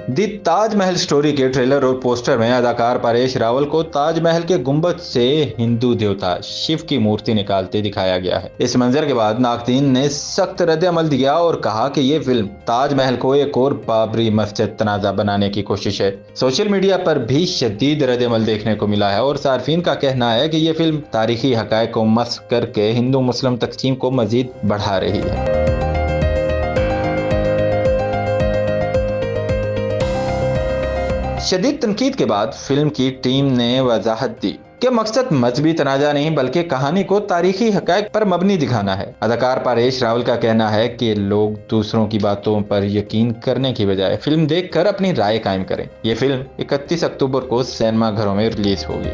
दी Taj Mahal story के trailer और poster में अदाकार परेश रावल को ताजमहल के गुंबद से हिंदू देवता शिव की मूर्ति निकालते दिखाया गया है। इस मंजर के बाद नाकदीन ने सख्त रद्द-ए-अमल दिया और कहा कि ये फिल्म ताजमहल को एक और बाबरी मस्जिद तनाज़ा बनाने की कोशिश है। सोशल मीडिया पर भी शदीद रद्द-ए-अमल देखने को मिला है और सार्फिन का कहना है कि ये फिल्म तारीखी हकायक को मस्ख करके हिंदू मुस्लिम तकसीम को मजीद बढ़ा रही है। शदीद तनकीद के बाद फिल्म की टीम ने वजाहत दी कि मकसद मजहबी तनाजा नहीं बल्कि कहानी को तारीखी हकायक पर मबनी दिखाना है। अदाकार परेश रावल का कहना है कि लोग दूसरों की बातों पर यकीन करने की बजाय फिल्म देखकर अपनी राय कायम करें। ये फिल्म 31 अक्टूबर को सिनेमा घरों में रिलीज होगी।